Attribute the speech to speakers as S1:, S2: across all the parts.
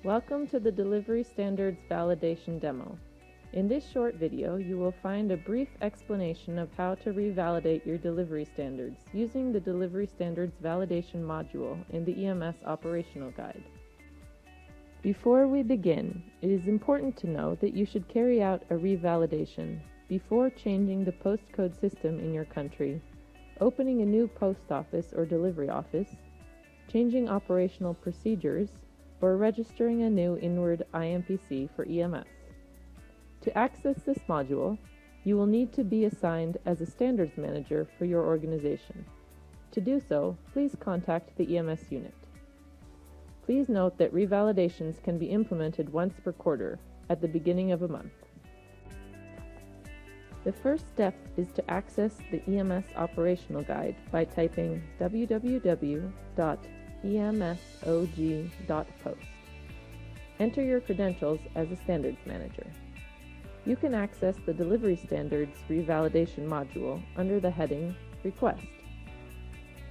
S1: Welcome to the Delivery Standards Validation Demo. In this short video, you will find a brief explanation of how to revalidate your delivery standards using the Delivery Standards Validation module in the EMS Operational Guide. Before we begin, it is important to know that you should carry out a revalidation before changing the postcode system in your country, opening a new post office or delivery office, changing operational procedures, or registering a new inward IMPC for EMS. To access this module, you will need to be assigned as a standards manager for your organization. To do so, please contact the EMS unit. Please note that revalidations can be implemented once per quarter, at the beginning of a month. The first step is to access the EMS Operational Guide by typing www.emsog.post. Enter your credentials as a standards manager. You can access the Delivery Standards Revalidation module under the heading Request.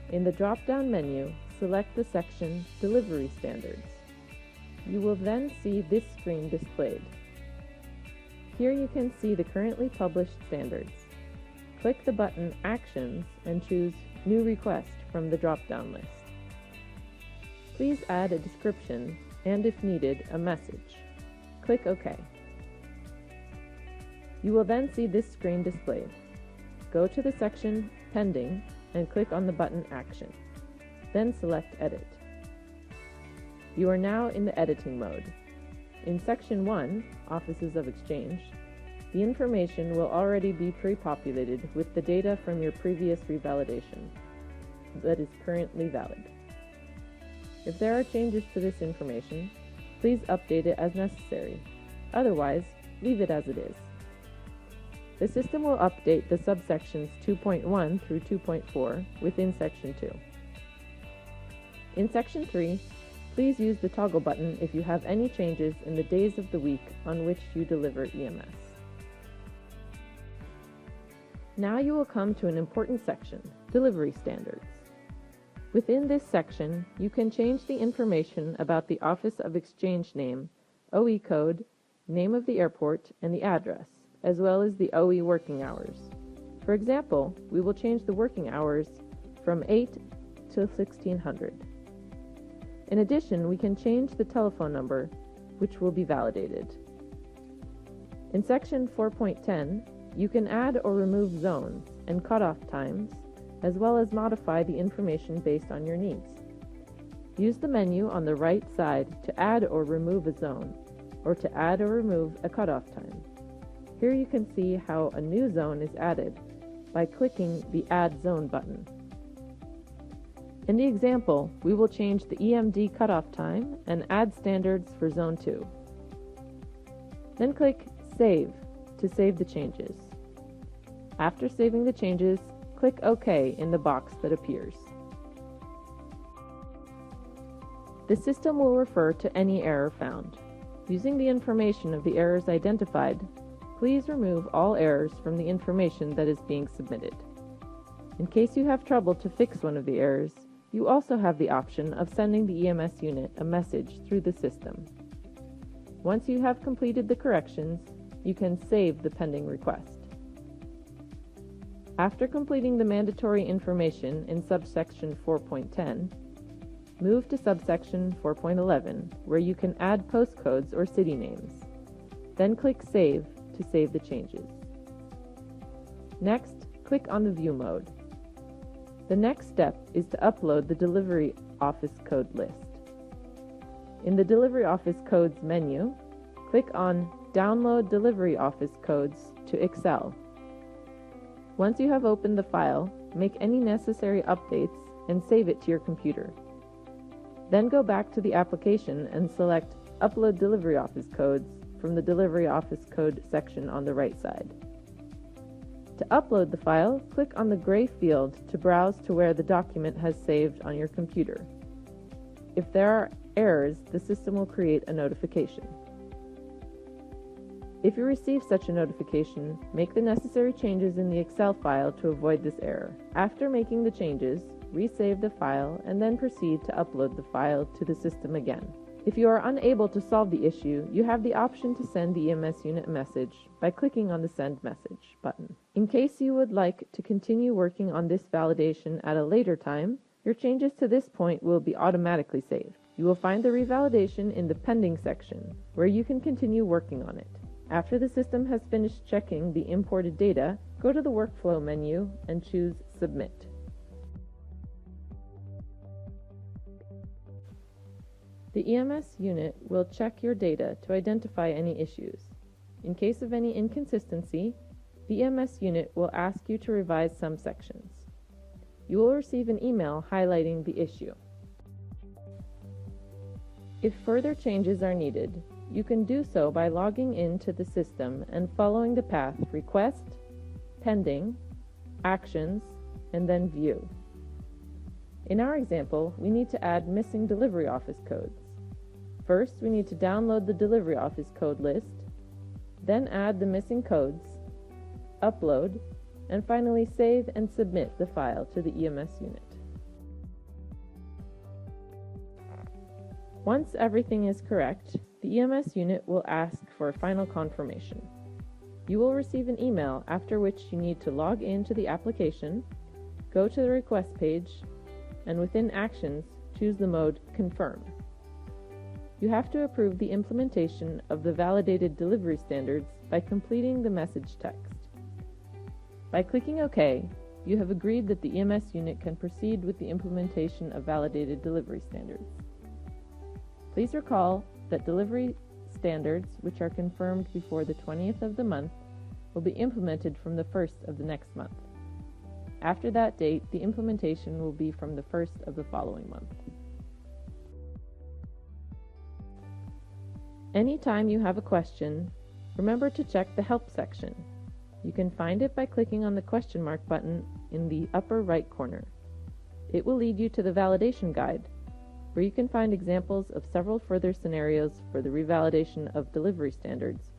S1: In the drop-down menu, select the section Delivery Standards. You will then see this screen displayed. Here you can see the currently published standards. Click the button Actions and choose New Request from the drop-down list. Please add a description and, if needed, a message. Click OK. You will then see this screen displayed. Go to the section Pending and click on the button Action. Then select Edit. You are now in the editing mode. In Section 1, Offices of Exchange, the information will already be pre-populated with the data from your previous revalidation that is currently valid. If there are changes to this information, please update it as necessary. Otherwise, leave it as it is. The system will update the subsections 2.1 through 2.4 within Section 2. In Section 3, please use the toggle button if you have any changes in the days of the week on which you deliver EMS. Now you will come to an important section, Delivery Standards. Within this section, you can change the information about the Office of Exchange name, OE code, name of the airport, and the address, as well as the OE working hours. For example, we will change the working hours from 8 to 1600. In addition, we can change the telephone number, which will be validated. In Section 4.10, you can add or remove zones and cutoff times, as well as modify the information based on your needs. Use the menu on the right side to add or remove a zone, or to add or remove a cutoff time. Here you can see how a new zone is added by clicking the Add Zone button. In the example, we will change the EMD cutoff time and add standards for Zone 2. Then click Save to save the changes. After saving the changes, click OK in the box that appears. The system will refer to any error found. Using the information of the errors identified, please remove all errors from the information that is being submitted. In case you have trouble to fix one of the errors, you also have the option of sending the EMS unit a message through the system. Once you have completed the corrections, you can save the pending request. After completing the mandatory information in subsection 4.10, move to subsection 4.11, where you can add postcodes or city names. Then click Save to save the changes. Next, click on the View mode. The next step is to upload the Delivery Office Code list. In the Delivery Office Codes menu, click on Download Delivery Office Codes to Excel. Once you have opened the file, make any necessary updates and save it to your computer. Then go back to the application and select Upload Delivery Office Codes from the Delivery Office Code section on the right side. To upload the file, click on the gray field to browse to where the document has saved on your computer. If there are errors, the system will create a notification. If you receive such a notification, make the necessary changes in the Excel file to avoid this error. After making the changes, resave the file and then proceed to upload the file to the system again. If you are unable to solve the issue, you have the option to send the EMS unit a message by clicking on the Send Message button. In case you would like to continue working on this validation at a later time, your changes to this point will be automatically saved. You will find the revalidation in the Pending section, where you can continue working on it. After the system has finished checking the imported data, go to the Workflow menu and choose Submit. The EMS unit will check your data to identify any issues. In case of any inconsistency, the EMS unit will ask you to revise some sections. You will receive an email highlighting the issue. If further changes are needed, you can do so by logging into the system and following the path Request, Pending, Actions, and then View. In our example, we need to add missing delivery office codes. First, we need to download the delivery office code list, then add the missing codes, upload, and finally save and submit the file to the EMS unit. Once everything is correct, the EMS unit will ask for a final confirmation. You will receive an email, after which you need to log into the application, go to the request page, and within Actions, choose the mode Confirm. You have to approve the implementation of the validated delivery standards by completing the message text. By clicking OK, you have agreed that the EMS unit can proceed with the implementation of validated delivery standards. Please recall that delivery standards, which are confirmed before the 20th of the month, will be implemented from the 1st of the next month. After that date, the implementation will be from the 1st of the following month. Anytime you have a question, remember to check the Help section. You can find it by clicking on the question mark button in the upper right corner. It will lead you to the validation guide, where you can find examples of several further scenarios for the revalidation of delivery standards,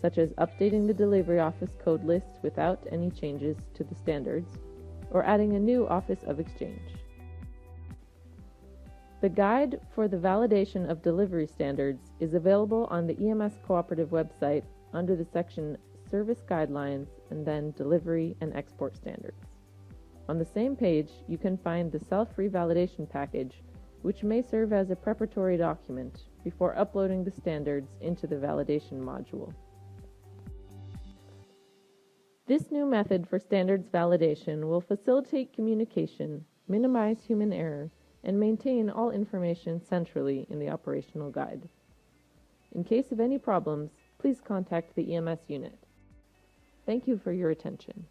S1: such as updating the delivery office code list without any changes to the standards, or adding a new Office of Exchange. The guide for the validation of delivery standards is available on the EMS Cooperative website under the section Service Guidelines and then Delivery and Export Standards. On the same page, you can find the self-revalidation package, which may serve as a preparatory document before uploading the standards into the validation module. This new method for standards validation will facilitate communication, minimize human error, and maintain all information centrally in the operational guide. In case of any problems, please contact the EMS unit. Thank you for your attention.